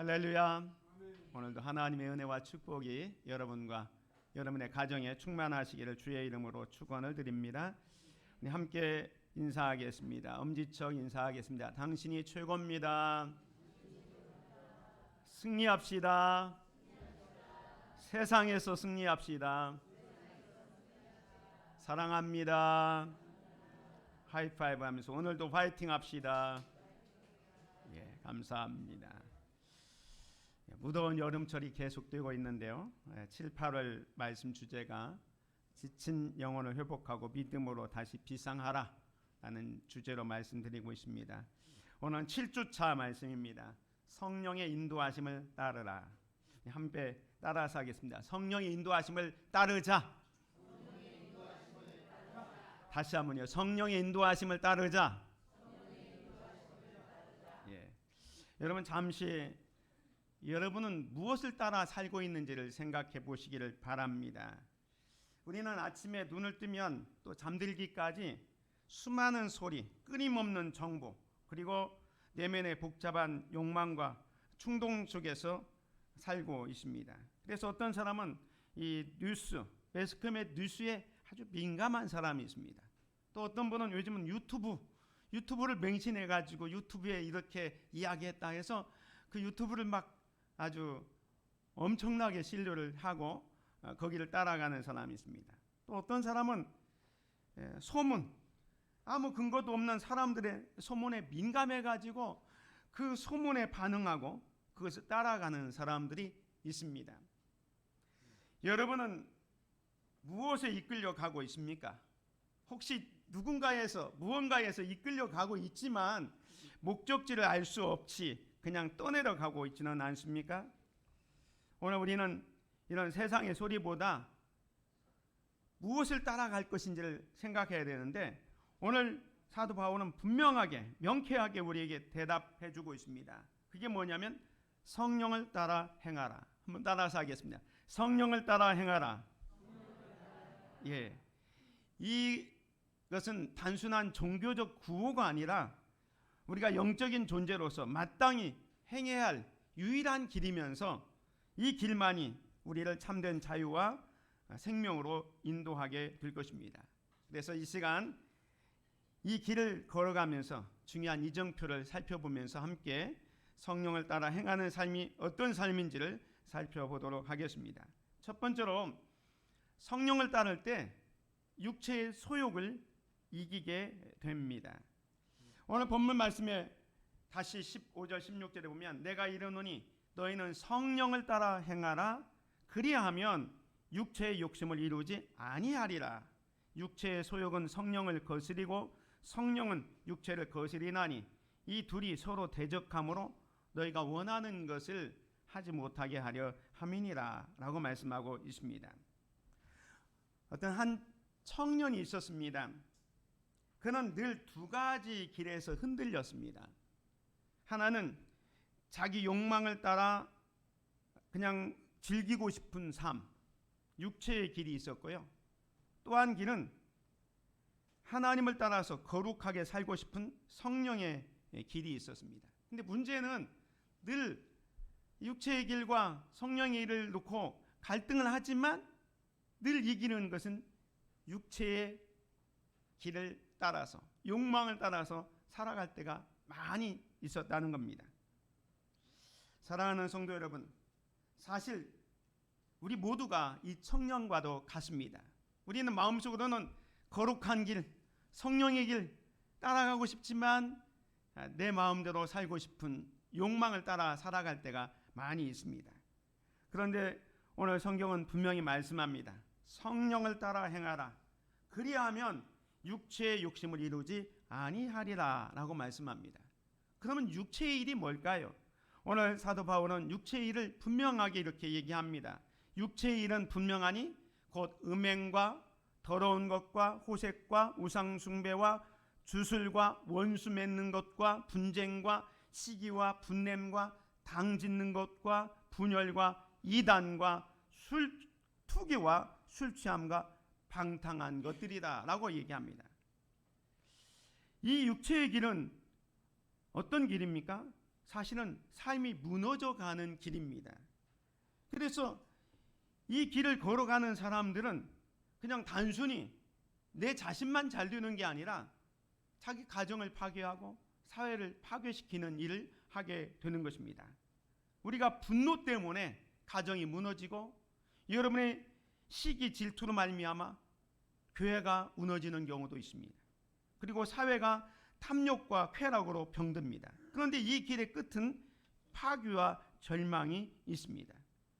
할렐루야. 오늘도 하나님의 은혜와 축복이 여러분과 여러분의 가정에 충만하시기를 주의 이름으로 축원을 드립니다. 우리 함께 인사하겠습니다. 엄지척 인사하겠습니다. 당신이 최고입니다. 승리합시다. 세상에서 승리합시다. 사랑합니다. 하이파이브 하면서 오늘도 파이팅 합시다. 예, 감사합니다. 무더운 여름철이 계속되고 있는데요. 7, 8월 말씀 주제가 지친 영혼을 회복하고 믿음으로 다시 비상하라 라는 주제로 말씀드리고 있습니다. 오늘은 7주차 말씀입니다. 성령의 인도하심을 따르라. 함께 따라서 하겠습니다. 성령의 인도하심을 따르자. 다시 한번요. 성령의 인도하심을 따르자. 예. 여러분 잠시 여러분은 무엇을 따라 살고 있는지를 생각해 보시기를 바랍니다. 우리는 아침에 눈을 뜨면 또 잠들기까지 수많은 소리, 끊임없는 정보, 그리고 내면의 복잡한 욕망과 충동 속에서 살고 있습니다. 그래서 어떤 사람은 이 뉴스, 매스컴의 뉴스에 아주 민감한 사람이 있습니다. 또 어떤 분은 요즘은 유튜브를 맹신해 가지고 유튜브에 이렇게 이야기했다 해서 그 유튜브를 막 아주 엄청나게 신뢰를 하고 거기를 따라가는 사람이 있습니다. 또 어떤 사람은 소문, 아무 근거도 없는 사람들의 소문에 민감해 가지고 그 소문에 반응하고 그것을 따라가는 사람들이 있습니다. 여러분은 무엇에 이끌려 가고 있습니까? 혹시 무언가에서 이끌려 가고 있지만 목적지를 알 수 없이 그냥 떠내려 가고 있지는 않습니까? 오늘 우리는 이런 세상의 소리보다 무엇을 따라갈 것인지를 생각해야 되는데 오늘 사도 바울은 분명하게 명쾌하게 우리에게 대답해 주고 있습니다. 그게 뭐냐면 성령을 따라 행하라. 한번 따라서 하겠습니다. 성령을 따라 행하라. 예, 이것은 단순한 종교적 구호가 아니라 우리가 영적인 존재로서 마땅히 행해야 할 유일한 길이면서 이 길만이 우리를 참된 자유와 생명으로 인도하게 될 것입니다. 그래서 이 시간 이 길을 걸어가면서 중요한 이정표를 살펴보면서 함께 성령을 따라 행하는 삶이 어떤 삶인지를 살펴보도록 하겠습니다. 첫 번째로 성령을 따를 때 육체의 소욕을 이기게 됩니다. 오늘 본문 말씀에 다시 15절 16절에 보면 내가 이르노니 너희는 성령을 따라 행하라 그리하면 육체의 욕심을 이루지 아니하리라. 육체의 소욕은 성령을 거스리고 성령은 육체를 거스리나니 이 둘이 서로 대적함으로 너희가 원하는 것을 하지 못하게 하려 함이니라 라고 말씀하고 있습니다. 어떤 한 청년이 있었습니다. 그는 늘 두 가지 길에서 흔들렸습니다. 하나는 자기 욕망을 따라 그냥 즐기고 싶은 삶, 육체의 길이 있었고요. 또 한 길은 하나님을 따라서 거룩하게 살고 싶은 성령의 길이 있었습니다. 근데 문제는 늘 육체의 길과 성령의 길을 놓고 갈등을 하지만 늘 이기는 것은 육체의 길을 따라서 욕망을 따라서 살아갈 때가 많이 있었다는 겁니다. 사랑하는 성도 여러분, 사실 우리 모두가 이 청년과도 같습니다. 우리는 마음속으로는 거룩한 길, 성령의 길 따라가고 싶지만 내 마음대로 살고 싶은 욕망을 따라 살아갈 때가 많이 있습니다. 그런데 오늘 성경은 분명히 말씀합니다. 성령을 따라 행하라. 그리하면 육체의 욕심을 이루지 아니하리라 라고 말씀합니다. 그러면 육체의 일이 뭘까요? 오늘 사도 바울은 육체의 일을 분명하게 이렇게 얘기합니다. 육체의 일은 분명하니 곧 음행과 더러운 것과 호색과 우상숭배와 주술과 원수 맺는 것과 분쟁과 시기와 분냄과 당짓는 것과 분열과 이단과 투기와 술취함과 방탕한 것들이다 라고 얘기합니다. 이 육체의 길은 어떤 길입니까? 사실은 삶이 무너져 가는 길입니다. 그래서 이 길을 걸어가는 사람들은 그냥 단순히 내 자신만 잘 되는 게 아니라 자기 가정을 파괴하고 사회를 파괴시키는 일을 하게 되는 것입니다. 우리가 분노 때문에 가정이 무너지고 여러분의 시기 질투로 말미암아 교회가 무너지는 경우도 있습니다. 그리고 사회가 탐욕과 쾌락으로 병듭니다. 그런데 이 길의 끝은 파괴와 절망이 있습니다.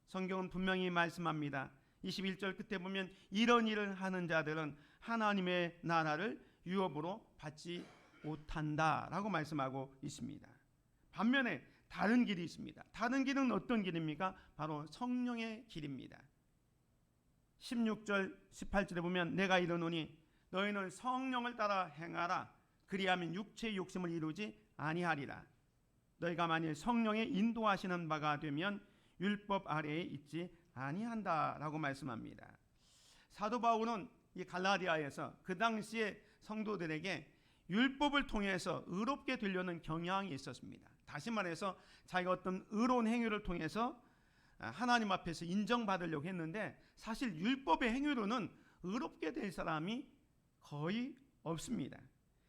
성경은 분명히 말씀합니다. 21절 끝에 보면 이런 일을 하는 자들은 하나님의 나라를 유업으로 받지 못한다라고 말씀하고 있습니다. 반면에 다른 길이 있습니다. 다른 길은 어떤 길입니까? 바로 성령의 길입니다. 16절 18절에 보면 내가 이르노니 너희는 성령을 따라 행하라. 그리하면 육체의 욕심을 이루지 아니하리라. 너희가 만일 성령의 인도하시는 바가 되면 율법 아래에 있지 아니한다라고 말씀합니다. 사도 바울은 이 갈라디아에서 그 당시에 성도들에게 율법을 통해서 의롭게 되려는 경향이 있었습니다. 다시 말해서 자기가 어떤 의로운 행위를 통해서 하나님 앞에서 인정받으려고 했는데 사실 율법의 행위로는 의롭게 될 사람이 거의 없습니다.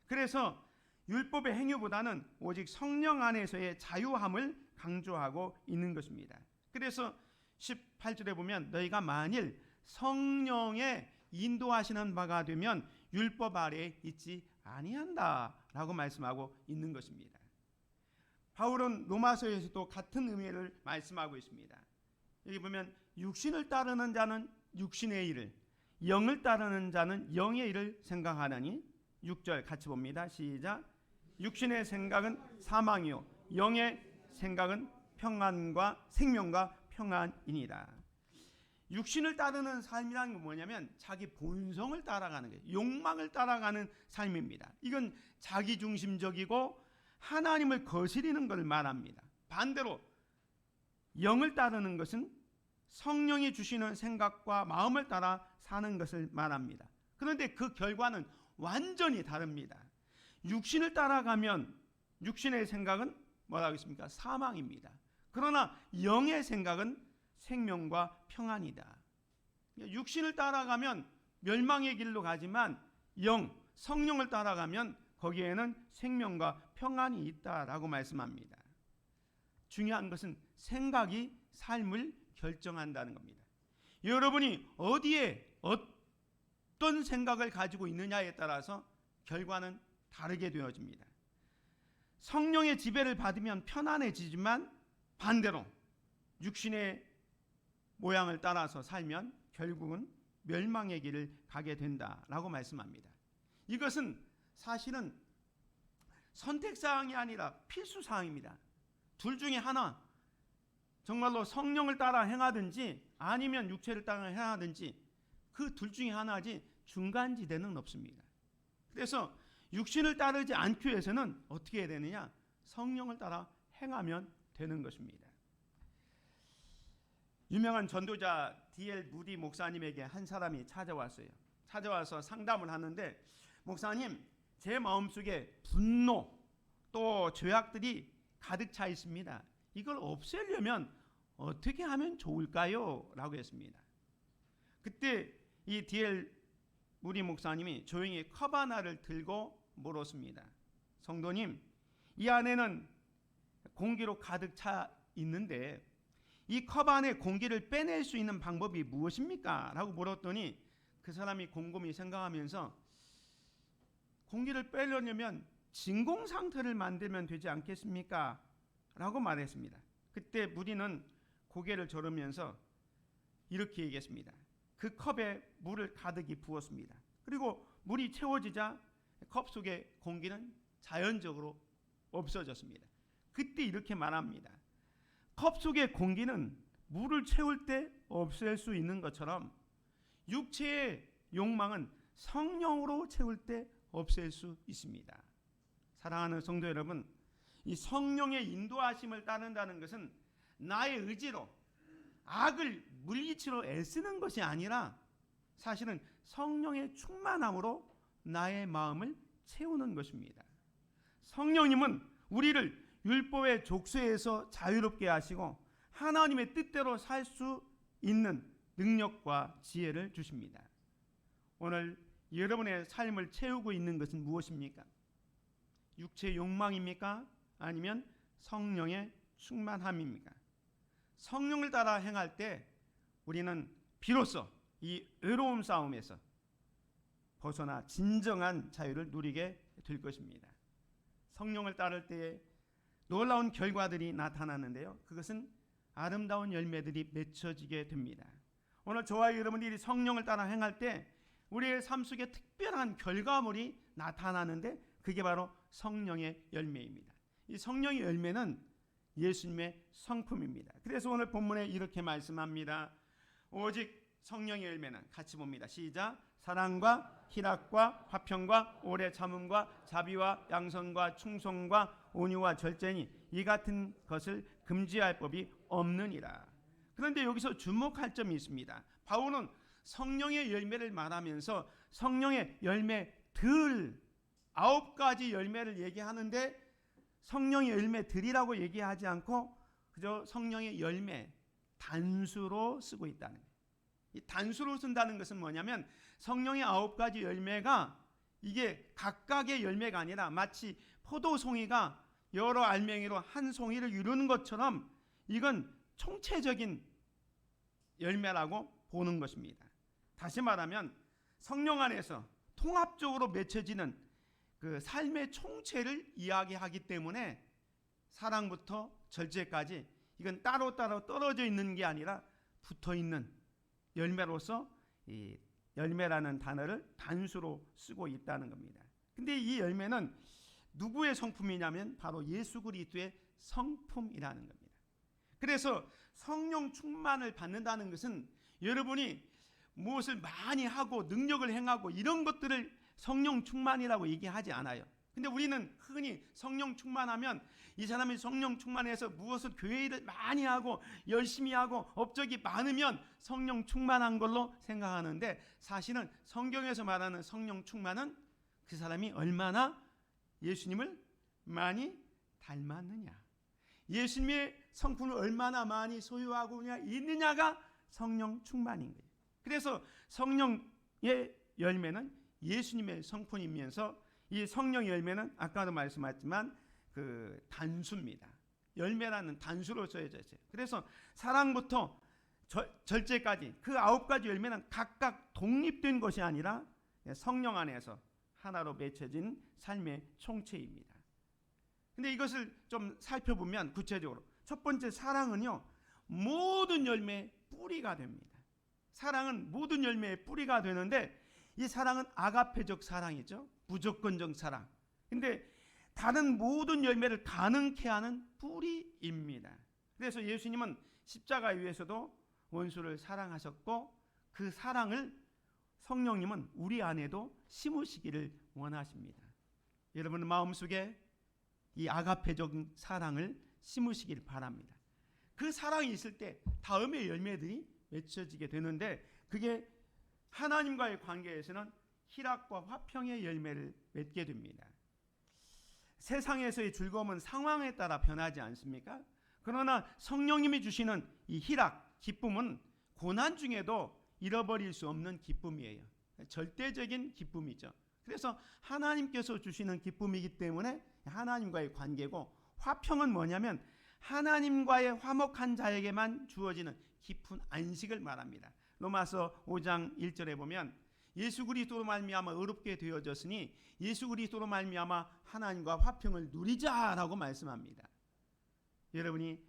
그래서 율법의 행위보다는 오직 성령 안에서의 자유함을 강조하고 있는 것입니다. 그래서 18절에 보면 너희가 만일 성령의 인도하시는 바가 되면 율법 아래에 있지 아니한다라고 말씀하고 있는 것입니다. 바울은 로마서에서도 같은 의미를 말씀하고 있습니다. 여기 보면 육신을 따르는 자는 육신의 일을, 영을 따르는 자는 영의 일을 생각하느니 6절 같이 봅니다. 시작. 육신의 생각은 사망이요 영의 생각은 평안과 생명과 평안이니라. 육신을 따르는 삶이라는 건 뭐냐면 자기 본성을 따라가는 거예요. 욕망을 따라가는 삶입니다. 이건 자기중심적이고 하나님을 거스리는 것을 말합니다. 반대로 영을 따르는 것은 성령이 주시는 생각과 마음을 따라 사는 것을 말합니다. 그런데 그 결과는 완전히 다릅니다. 육신을 따라가면 육신의 생각은 뭐라고 했습니까? 사망입니다. 그러나 영의 생각은 생명과 평안이다. 육신을 따라가면 멸망의 길로 가지만 성령을 따라가면 거기에는 생명과 평안이 있다라고 말씀합니다. 중요한 것은 생각이 삶을 결정한다는 겁니다. 여러분이 어디에 어떤 생각을 가지고 있느냐에 따라서 결과는 다르게 되어집니다. 성령의 지배를 받으면 편안해지지만 반대로 육신의 모양을 따라서 살면 결국은 멸망의 길을 가게 된다라고 말씀합니다. 이것은 사실은 선택사항이 아니라 필수사항입니다. 둘 중에 하나, 정말로 성령을 따라 행하든지 아니면 육체를 따라 행하든지 그 둘 중에 하나지 중간지대는 없습니다. 그래서 육신을 따르지 않기 위해서는 어떻게 해야 되느냐? 성령을 따라 행하면 되는 것입니다. 유명한 전도자 D.L. 무디 목사님에게 한 사람이 찾아왔어요. 찾아와서 상담을 하는데 목사님, 제 마음속에 분노 또 죄악들이 가득 차 있습니다. 이걸 없애려면 어떻게 하면 좋을까요? 라고 했습니다. 그때 이 D.L. 무디 목사님이 조용히 컵 하나를 들고 물었습니다. 성도님, 이 안에는 공기로 가득 차 있는데 이 컵 안에 공기를 빼낼 수 있는 방법이 무엇입니까? 라고 물었더니 그 사람이 곰곰이 생각하면서 공기를 빼려면 진공 상태를 만들면 되지 않겠습니까? 라고 말했습니다. 그때 무디는 고개를 저으면서 이렇게 얘기했습니다. 그 컵에 물을 가득히 부었습니다. 그리고 물이 채워지자 컵 속의 공기는 자연적으로 없어졌습니다. 그때 이렇게 말합니다. 컵 속의 공기는 물을 채울 때 없앨 수 있는 것처럼 육체의 욕망은 성령으로 채울 때 없앨 수 있습니다. 사랑하는 성도 여러분, 이 성령의 인도하심을 따른다는 것은 나의 의지로 악을 물리치러 애쓰는 것이 아니라 사실은 성령의 충만함으로 나의 마음을 채우는 것입니다. 성령님은 우리를 율법의 족쇄에서 자유롭게 하시고 하나님의 뜻대로 살 수 있는 능력과 지혜를 주십니다. 오늘 여러분의 삶을 채우고 있는 것은 무엇입니까? 육체의 욕망입니까? 아니면 성령의 충만함입니까? 성령을 따라 행할 때 우리는 비로소 이 외로움 싸움에서 벗어나 진정한 자유를 누리게 될 것입니다. 성령을 따를 때에 놀라운 결과들이 나타나는데요, 그것은 아름다운 열매들이 맺혀지게 됩니다. 오늘 저와 여러분들이 성령을 따라 행할 때 우리의 삶 속에 특별한 결과물이 나타나는데 그게 바로 성령의 열매입니다. 이 성령의 열매는 예수님의 성품입니다. 그래서 오늘 본문에 이렇게 말씀합니다. 오직 성령의 열매는, 같이 봅니다. 시작. 사랑과 희락과 화평과 오래 참음과 자비와 양선과 충성과 온유와 절제니 이 같은 것을 금지할 법이 없느니라. 그런데 여기서 주목할 점이 있습니다. 바울은 성령의 열매를 말하면서 성령의 열매들 9가지 열매를 얘기하는데 성령의 열매들이라고 얘기하지 않고 그저 성령의 열매 단수로 쓰고 있다는 거예요. 이 단수로 쓴다는 것은 뭐냐면 성령의 9가지 열매가 이게 각각의 열매가 아니라 마치 포도송이가 여러 알맹이로 한 송이를 이루는 것처럼 이건 총체적인 열매라고 보는 것입니다. 다시 말하면 성령 안에서 통합적으로 맺혀지는 그 삶의 총체를 이야기하기 때문에 사랑부터 절제까지 이건 따로따로 떨어져 있는 게 아니라 붙어 있는 열매로서 이 열매라는 단어를 단수로 쓰고 있다는 겁니다. 근데 이 열매는 누구의 성품이냐면 바로 예수 그리스도의 성품이라는 겁니다. 그래서 성령 충만을 받는다는 것은 여러분이 무엇을 많이 하고 능력을 행하고 이런 것들을 성령 충만이라고 얘기하지 않아요. 근데 우리는 흔히 성령 충만하면 이 사람이 성령 충만해서 무엇을 교회 일을 많이 하고 열심히 하고 업적이 많으면 성령 충만한 걸로 생각하는데 사실은 성경에서 말하는 성령 충만은 그 사람이 얼마나 예수님을 많이 닮았느냐, 예수님의 성품을 얼마나 많이 소유하고 있느냐가 성령 충만인 거예요. 그래서 성령의 열매는 예수님의 성품이면서 이 성령의 열매는 아까도 말씀하셨지만 그 단수입니다. 열매라는 단수로 써져 있어요. 그래서 사랑부터 절제까지 그 9가지 열매는 각각 독립된 것이 아니라 성령 안에서 하나로 맺혀진 삶의 총체입니다. 근데 이것을 좀 살펴보면 구체적으로 첫 번째 사랑은요, 모든 열매의 뿌리가 됩니다. 사랑은 모든 열매의 뿌리가 되는데 이 사랑은 아가페적 사랑이죠. 무조건적 사랑. 근데 다른 모든 열매를 가능케 하는 뿌리입니다. 그래서 예수님은 십자가 위에서도 원수를 사랑하셨고 그 사랑을 성령님은 우리 안에도 심으시기를 원하십니다. 여러분 마음속에 이 아가페적 사랑을 심으시길 바랍니다. 그 사랑이 있을 때 다음의 열매들이 맺혀지게 되는데 그게 하나님과의 관계에서는 희락과 화평의 열매를 맺게 됩니다. 세상에서의 즐거움은 상황에 따라 변하지 않습니까? 그러나 성령님이 주시는 이 희락, 기쁨은 고난 중에도 잃어버릴 수 없는 기쁨이에요. 절대적인 기쁨이죠. 그래서 하나님께서 주시는 기쁨이기 때문에 하나님과의 관계고, 화평은 뭐냐면 하나님과의 화목한 자에게만 주어지는 깊은 안식을 말합니다. 로마서 5장 1절에 보면 예수 그리스도로 말미암아 의롭게 되어졌으니 예수 그리스도로 말미암아 하나님과 화평을 누리자라고 말씀합니다. 여러분이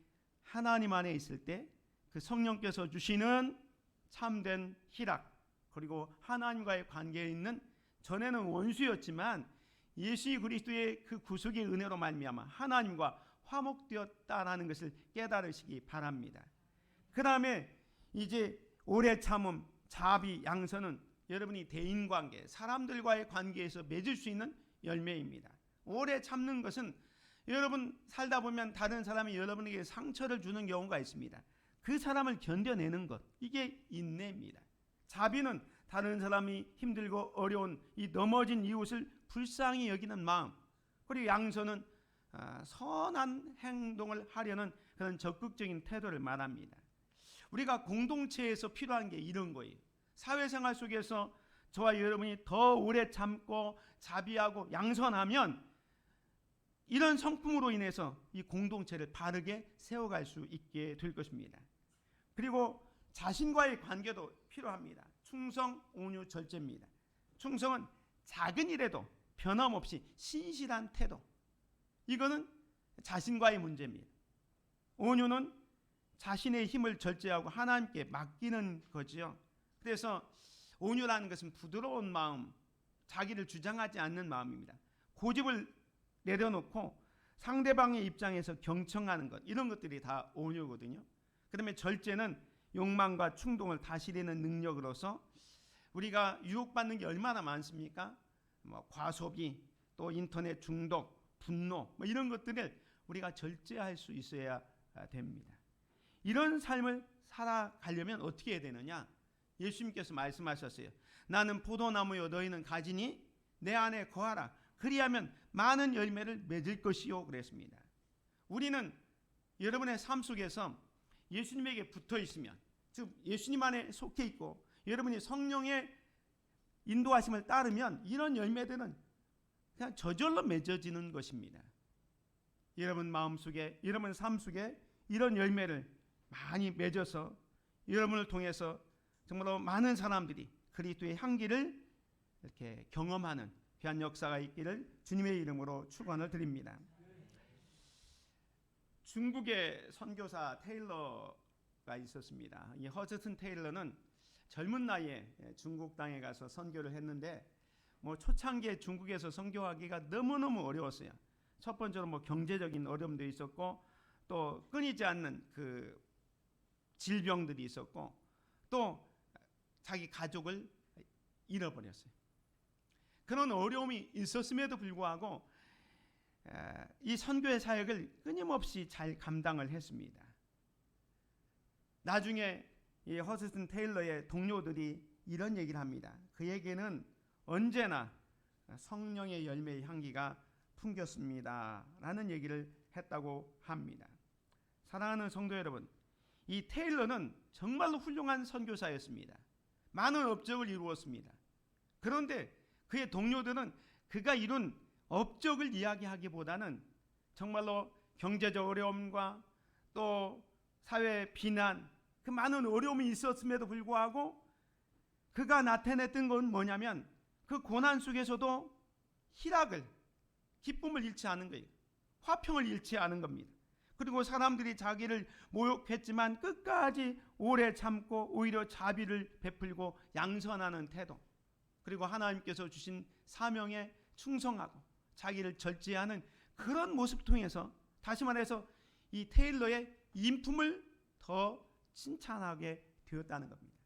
하나님 안에 있을 때 그 성령께서 주시는 참된 희락, 그리고 하나님과의 관계에 있는, 전에는 원수였지만 예수 그리스도의 그 구속의 은혜로 말미암아 하나님과 화목되었다라는 것을 깨달으시기 바랍니다. 그 다음에 이제 오래 참음, 자비, 양선은 여러분이 대인관계, 사람들과의 관계에서 맺을 수 있는 열매입니다. 오래 참는 것은 여러분 살다 보면 다른 사람이 여러분에게 상처를 주는 경우가 있습니다. 그 사람을 견뎌내는 것, 이게 인내입니다. 자비는 다른 사람이 힘들고 어려운 이 넘어진 이웃을 불쌍히 여기는 마음, 그리고 양선은 선한 행동을 하려는 그런 적극적인 태도를 말합니다. 우리가 공동체에서 필요한 게 이런 거예요. 사회생활 속에서 저와 여러분이 더 오래 참고 자비하고 양선하면 이런 성품으로 인해서 이 공동체를 바르게 세워갈 수 있게 될 것입니다. 그리고 자신과의 관계도 필요합니다. 충성, 온유, 절제입니다. 충성은 작은 일에도 변함없이 신실한 태도. 이거는 자신과의 문제입니다. 온유는 자신의 힘을 절제하고 하나님께 맡기는 거지요. 그래서 온유라는 것은 부드러운 마음, 자기를 주장하지 않는 마음입니다. 고집을 내려놓고 상대방의 입장에서 경청하는 것, 이런 것들이 다 온유거든요. 그다음에 절제는 욕망과 충동을 다스리는 능력으로서 우리가 유혹받는 게 얼마나 많습니까? 과소비, 또 인터넷 중독, 분노, 이런 것들을 우리가 절제할 수 있어야 됩니다. 이런 삶을 살아가려면 어떻게 해야 되느냐? 예수님께서 말씀하셨어요. 나는 포도나무요 너희는 가지니 내 안에 거하라. 그리하면 많은 열매를 맺을 것이요 그랬습니다. 우리는 여러분의 삶 속에서 예수님에게 붙어 있으면, 즉 예수님 안에 속해 있고 여러분이 성령의 인도하심을 따르면 이런 열매들은 그냥 저절로 맺어지는 것입니다. 여러분 마음속에, 여러분 삶 속에 이런 열매를 많이 맺어서 여러분을 통해서 정말로 많은 사람들이 그리스도의 향기를 이렇게 경험하는 귀한 역사가 있기를 주님의 이름으로 축원을 드립니다. 중국의 선교사 테일러가 있었습니다. 이 허저슨 테일러는 젊은 나이에 중국 땅에 가서 선교를 했는데 초창기에 중국에서 선교하기가 너무너무 어려웠어요. 첫 번째로 경제적인 어려움도 있었고 또 끊이지 않는 그 질병들이 있었고 또 자기 가족을 잃어버렸어요. 그런 어려움이 있었음에도 불구하고 이 선교의 사역을 끊임없이 잘 감당을 했습니다. 나중에 이 허스튼 테일러의 동료들이 이런 얘기를 합니다. 그에게는 언제나 성령의 열매의 향기가 풍겼습니다 라는 얘기를 했다고 합니다. 사랑하는 성도 여러분, 이 테일러는 정말로 훌륭한 선교사였습니다. 많은 업적을 이루었습니다. 그런데 그의 동료들은 그가 이룬 업적을 이야기하기보다는 정말로 경제적 어려움과 또 사회 비난, 그 많은 어려움이 있었음에도 불구하고 그가 나타냈던 건 뭐냐면 그 고난 속에서도 희락을, 기쁨을 잃지 않은 거예요. 화평을 잃지 않은 겁니다. 그리고 사람들이 자기를 모욕했지만 끝까지 오래 참고 오히려 자비를 베풀고 양선하는 태도, 그리고 하나님께서 주신 사명에 충성하고 자기를 절제하는 그런 모습 통해서 다시 말해서 이 테일러의 인품을 더 칭찬하게 되었다는 겁니다.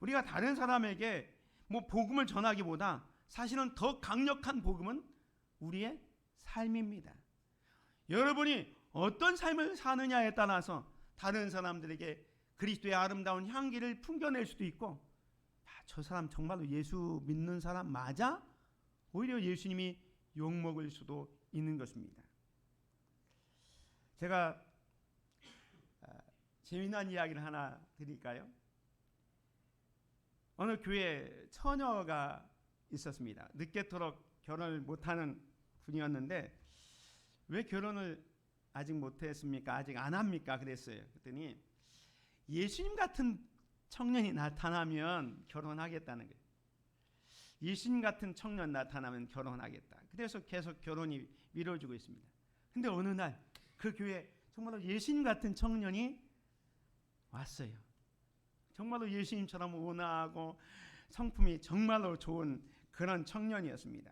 우리가 다른 사람에게 복음을 전하기보다 사실은 더 강력한 복음은 우리의 삶입니다. 여러분이 어떤 삶을 사느냐에 따라서 다른 사람들에게 그리스도의 아름다운 향기를 풍겨낼 수도 있고, 저 사람 정말로 예수 믿는 사람 맞아? 오히려 예수님이 욕먹을 수도 있는 것입니다. 제가 재미난 이야기를 하나 드릴까요? 어느 교회에 처녀가 있었습니다. 늦게토록 결혼을 못하는 분이었는데 왜 결혼을 아직 못했습니까? 아직 안 합니까? 그랬어요. 그랬더니 예수님 같은 청년이 나타나면 결혼하겠다는 거예요. 예수님 같은 청년 나타나면 결혼하겠다. 그래서 계속 결혼이 미뤄지고 있습니다. 근데 어느 날 그 교회에 정말로 예수님 같은 청년이 왔어요. 정말로 예수님처럼 온화하고 성품이 정말로 좋은 그런 청년이었습니다.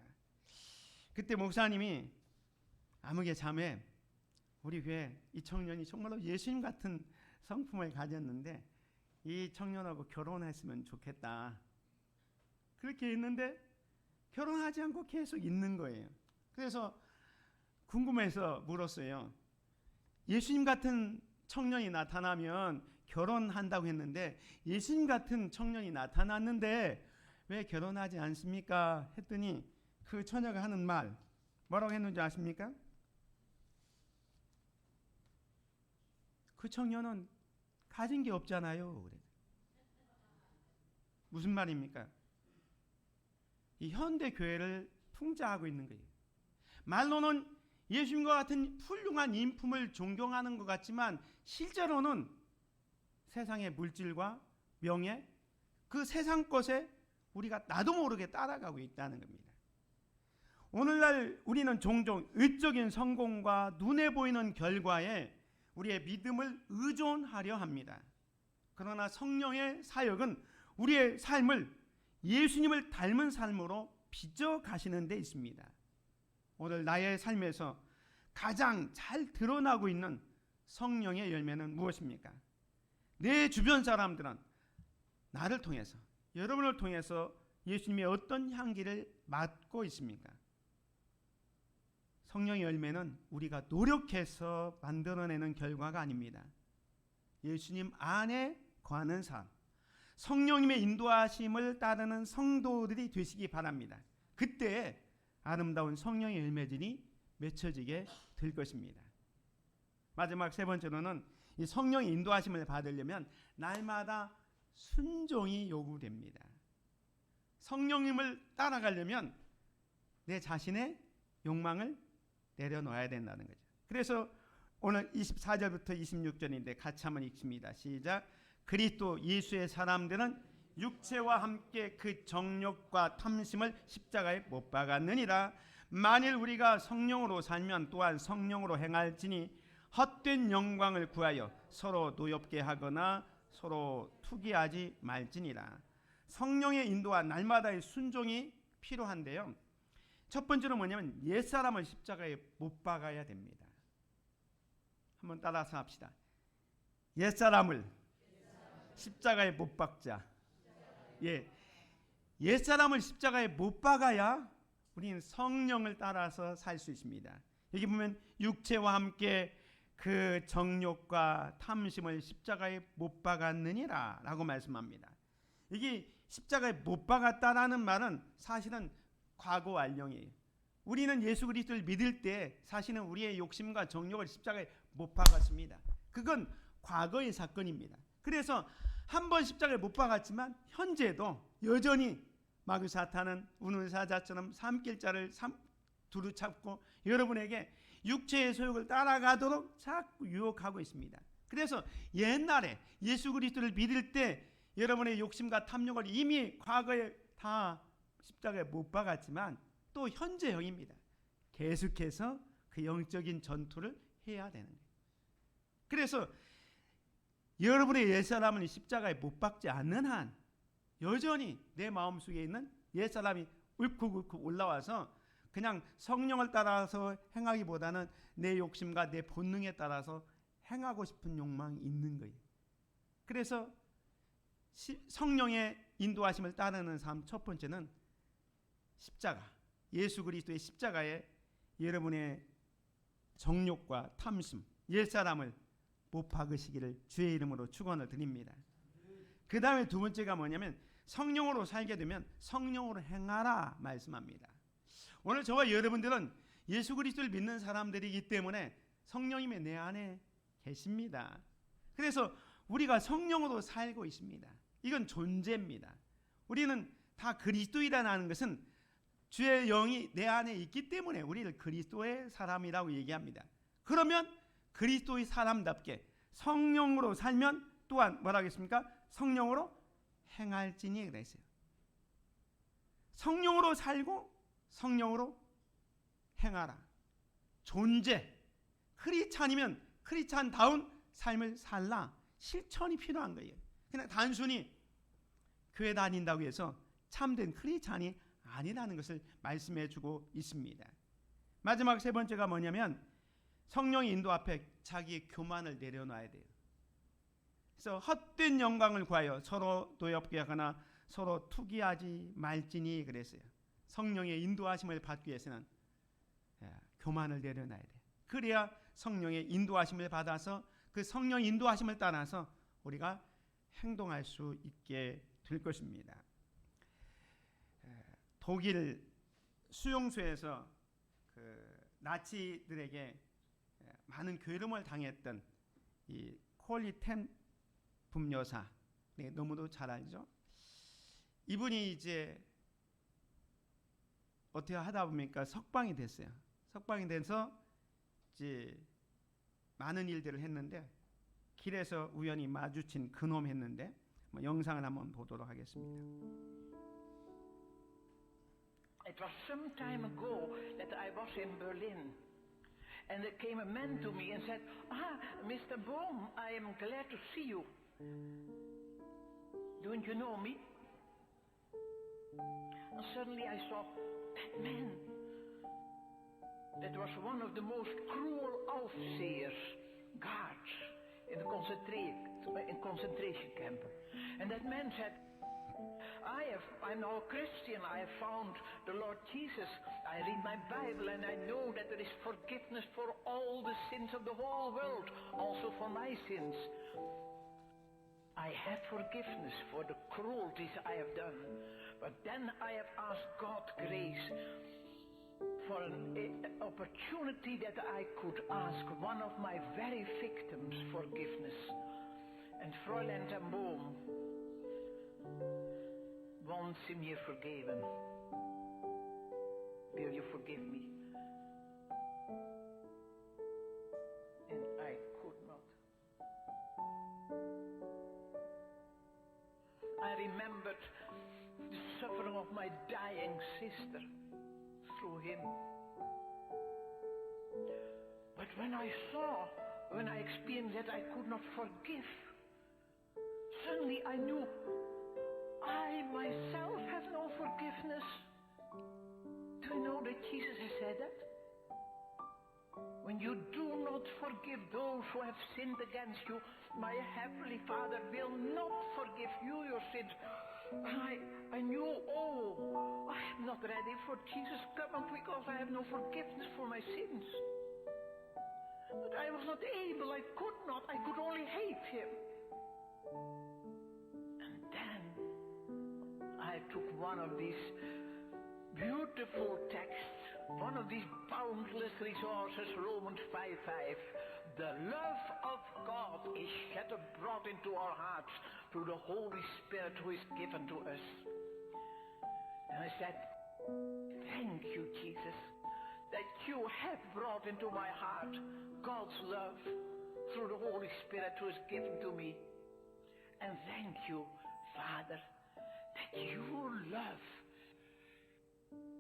그때 목사님이 아무개 자매, 우리 교회 이 청년이 정말로 예수님 같은 성품을 가졌는데 이 청년하고 결혼했으면 좋겠다. 그렇게 했는데 결혼하지 않고 계속 있는 거예요. 그래서 궁금해서 물었어요. 예수님 같은 청년이 나타나면 결혼한다고 했는데 예수님 같은 청년이 나타났는데 왜 결혼하지 않습니까? 했더니 그 처녀가 하는 말 뭐라고 했는지 아십니까? 그 청년은 가진 게 없잖아요. 무슨 말입니까? 이 현대 교회를 풍자하고 있는 거예요. 말로는 예수님과 같은 훌륭한 인품을 존경하는 것 같지만 실제로는 세상의 물질과 명예, 그 세상 것에 우리가 나도 모르게 따라가고 있다는 겁니다. 오늘날 우리는 종종 의적인 성공과 눈에 보이는 결과에 우리의 믿음을 의존하려 합니다. 그러나 성령의 사역은 우리의 삶을 예수님을 닮은 삶으로 빚어 가시는 데 있습니다. 오늘 나의 삶에서 가장 잘 드러나고 있는 성령의 열매는 무엇입니까? 내 주변 사람들은 나를 통해서, 여러분을 통해서 예수님의 어떤 향기를 맡고 있습니까? 성령의 열매는 우리가 노력해서 만들어내는 결과가 아닙니다. 예수님 안에 거하는 삶, 성령님의 인도하심을 따르는 성도들이 되시기 바랍니다. 그때 아름다운 성령의 열매들이 맺혀지게 될 것입니다. 마지막 세 번째로는 이 성령의 인도하심을 받으려면 날마다 순종이 요구됩니다. 성령님을 따라가려면 내 자신의 욕망을 내려놓아야 된다는 거죠. 그래서 오늘 24절부터 26절인데 같이 한번 읽습니다. 시작. 그리스도 예수의 사람들은 육체와 함께 그 정욕과 탐심을 십자가에 못 박았느니라. 만일 우리가 성령으로 살면 또한 성령으로 행할지니 헛된 영광을 구하여 서로 노엽게 하거나 서로 투기하지 말지니라. 성령의 인도와 날마다의 순종이 필요한데요. 첫 번째로 뭐냐면 옛사람을 십자가에 못 박아야 됩니다. 한번 따라서 합시다. 옛사람을 십자가에 못 박자. 옛사람을 십자가에 못 박아야 우리는 성령을 따라서 살 수 있습니다. 여기 보면 육체와 함께 그 정욕과 탐심을 십자가에 못 박았느니라 라고 말씀합니다. 이게 십자가에 못 박았다라는 말은 사실은 과거 완령이에요. 우리는 예수 그리스도를 믿을 때 사실은 우리의 욕심과 정욕을 십자가에 못 박았습니다. 그건 과거의 사건입니다. 그래서 한 번 십자가에 못 박았지만 현재도 여전히 마귀 사탄은 우는 사자처럼 삼킬자를 두루 잡고 여러분에게 육체의 소욕을 따라가도록 자꾸 유혹하고 있습니다. 그래서 옛날에 예수 그리스도를 믿을 때 여러분의 욕심과 탐욕을 이미 과거에 다 십자가에 못 박았지만 또 현재형입니다. 계속해서 그 영적인 전투를 해야 되는 거예요. 그래서 여러분의 옛사람은 십자가에 못 박지 않는 한 여전히 내 마음속에 있는 옛사람이 울컥울컥 올라와서 그냥 성령을 따라서 행하기보다는 내 욕심과 내 본능에 따라서 행하고 싶은 욕망이 있는 거예요. 그래서 성령의 인도하심을 따르는 삶 첫 번째는 십자가, 예수 그리스도의 십자가에 여러분의 정욕과 탐심, 옛사람을 못 박으시기를 주의 이름으로 축원을 드립니다. 그 다음에 두 번째가 뭐냐면 성령으로 살게 되면 성령으로 행하라 말씀합니다. 오늘 저와 여러분들은 예수 그리스도를 믿는 사람들이기 때문에 성령님이 내 안에 계십니다. 그래서 우리가 성령으로 살고 있습니다. 이건 존재입니다. 우리는 다 그리스도이라는 것은 주의 영이 내 안에 있기 때문에 우리를 그리스도의 사람이라고 얘기합니다. 그러면 그리스도의 사람답게 성령으로 살면 또한 뭐라 하겠습니까? 성령으로 행할지니 그랬어요. 성령으로 살고 성령으로 행하라. 존재. 크리스찬이면 크리스찬다운 삶을 살라. 실천이 필요한 거예요. 그냥 단순히 교회 다닌다고 해서 참된 크리스찬이 아니라는 것을 말씀해 주고 있습니다. 마지막 세 번째가 뭐냐면 성령의 인도 앞에 자기의 교만을 내려놔야 돼요. 그래서 헛된 영광을 구하여 서로 노엽게 하거나 서로 투기하지 말지니 그랬어요. 성령의 인도하심을 받기 위해서는 교만을 내려놔야 돼요. 그래야 성령의 인도하심을 받아서 그 성령 인도하심을 따라서 우리가 행동할 수 있게 될 것입니다. 독일 수용소에서 그 나치들에게 많은 괴롭힘을 당했던 이 홀리템 분여사, 네, 너무도 잘 알죠. 이분이 이제 어떻게 하다 보니까 석방이 됐어요. 석방이 돼서 이제 많은 일들을 했는데 길에서 우연히 마주친 그놈 했는데 영상을 한번 보도록 하겠습니다. It was some time ago that I was in Berlin, and there came a man to me and said, Mr. Bohm, I am glad to see you. Don't you know me? And suddenly I saw that man. That was one of the most cruel overseers, guards, in the concentration camp. And that man said, I'm now a Christian. I have found the Lord Jesus. I read my Bible and I know that there is forgiveness for all the sins of the whole world, also for my sins. I have forgiveness for the cruelties I have done. But then I have asked God grace for an opportunity that I could ask one of my very victims forgiveness. And Fräulein ten Boom wants him here forgiven. Will you forgive me? And I could not. I remembered the suffering of my dying sister through him. But when I experienced that I could not forgive, suddenly I knew I myself have no forgiveness. Do you know that Jesus has said that? When you do not forgive those who have sinned against you, my heavenly Father will not forgive you your sins. I knew, I am not ready for Jesus coming because I have no forgiveness for my sins. But I was not able, I could only hate him. And then I took one of these beautiful texts, one of these boundless resources, Romans 5:5. The love of God is shed abroad into our hearts through the Holy Spirit who is given to us. And I said, thank you, Jesus, that you have brought into my heart God's love through the Holy Spirit who is given to me. And thank you, Father, that your love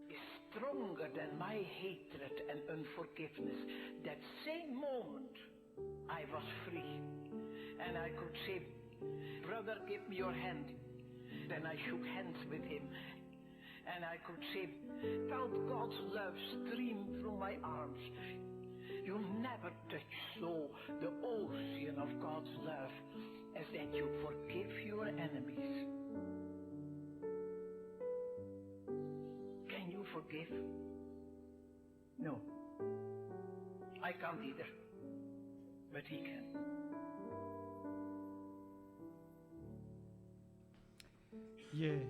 is stronger than my hatred and unforgiveness. That same moment, I was free. And I could say, brother, give me your hand. Then I shook hands with him. And I could say, felt God's love stream through my arms. You never touch so the ocean of God's love as that you forgive your enemies. Can you forgive? No. I can't either. But he can. 예,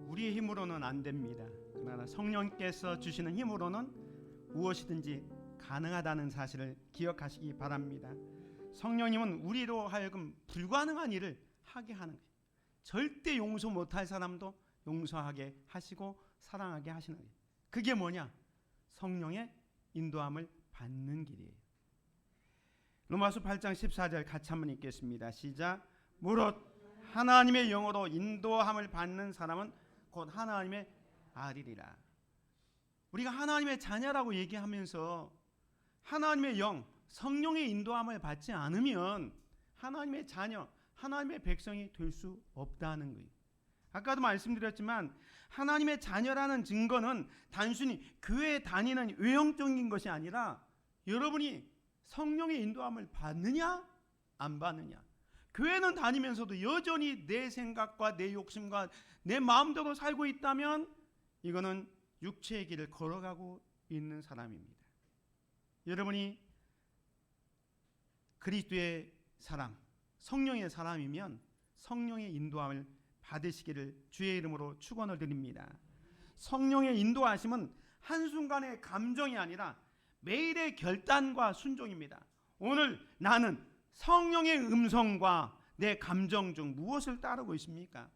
우리의 힘으로는 안 됩니다. 그러나 성령께서 주시는 힘으로는 무엇이든지 가능하다는 사실을 기억하시기 바랍니다. 성령님은 우리로 하여금 불가능한 일을 하게 하는 거예요. 절대 용서 못할 사람도 용서하게 하시고 사랑하게 하시는 거예요. 그게 뭐냐? 성령의 인도함을 받는 길이에요. 로마서 8장 14절 같이 한번 읽겠습니다. 시작. 무릇 하나님의 영으로 인도함을 받는 사람은 곧 하나님의 아들이라. 우리가 하나님의 자녀라고 얘기하면서 하나님의 영, 성령의 인도함을 받지 않으면 하나님의 자녀, 하나님의 백성이 될 수 없다는 거예요. 아까도 말씀드렸지만 하나님의 자녀라는 증거는 단순히 교회에 다니는 외형적인 것이 아니라 여러분이 성령의 인도함을 받느냐 안 받느냐. 교회는 다니면서도 여전히 내 생각과 내 욕심과 내 마음대로 살고 있다면 이거는 육체의 길을 걸어가고 있는 사람입니다. 여러분이 그리스도의 사람, 성령의 사람이면 성령의 인도함을 받으시기를 주의 이름으로 축원을 드립니다. 성령의 인도하심은 한순간의 감정이 아니라 매일의 결단과 순종입니다. 오늘 나는 성령의 음성과 내 감정 중 무엇을 따르고 있습니까?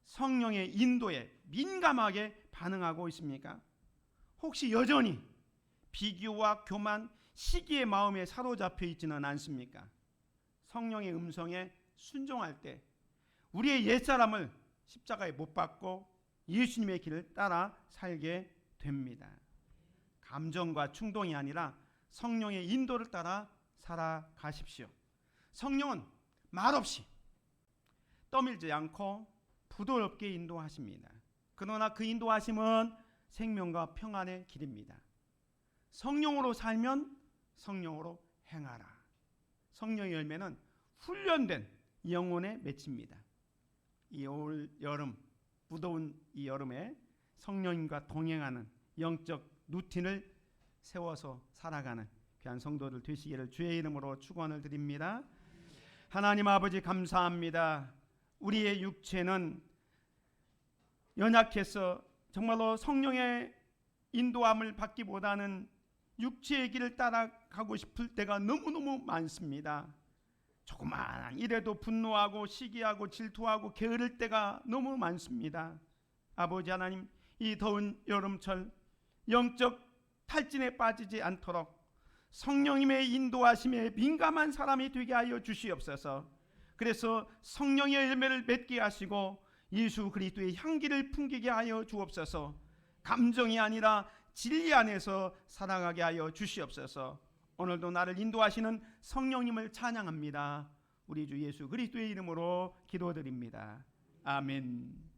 성령의 인도에 민감하게 반응하고 있습니까? 혹시 여전히 비교와 교만, 시기의 마음에 사로잡혀 있지는 않습니까? 성령의 음성에 순종할 때 우리의 옛사람을 십자가에 못 박고 예수님의 길을 따라 살게 됩니다. 감정과 충동이 아니라 성령의 인도를 따라 살아가십시오. 성령은 말없이 떠밀지 않고 부드럽게 인도하십니다. 그러나 그 인도하심은 생명과 평안의 길입니다. 성령으로 살면 성령으로 행하라. 성령의 열매는 훈련된 영혼의 맺힙니다. 이 올 여름, 무더운 이 여름에 성령님과 동행하는 영적 루틴을 세워서 살아가는 귀한 성도들 되시기를 주의 이름으로 축원을 드립니다. 하나님 아버지 감사합니다. 우리의 육체는 연약해서 정말로 성령의 인도함을 받기보다는 육체의 길을 따라가고 싶을 때가 너무너무 많습니다. 조그마한 일에도 분노하고 시기하고 질투하고 게으를 때가 너무 많습니다. 아버지 하나님, 이 더운 여름철 영적 탈진에 빠지지 않도록 성령님의 인도하심에 민감한 사람이 되게 하여 주시옵소서. 그래서 성령의 열매를 맺게 하시고 예수 그리스도의 향기를 풍기게 하여 주옵소서. 감정이 아니라 진리 안에서 살아가게 하여 주시옵소서. 오늘도 나를 인도하시는 성령님을 찬양합니다. 우리 주 예수 그리스도의 이름으로 기도드립니다. 아멘.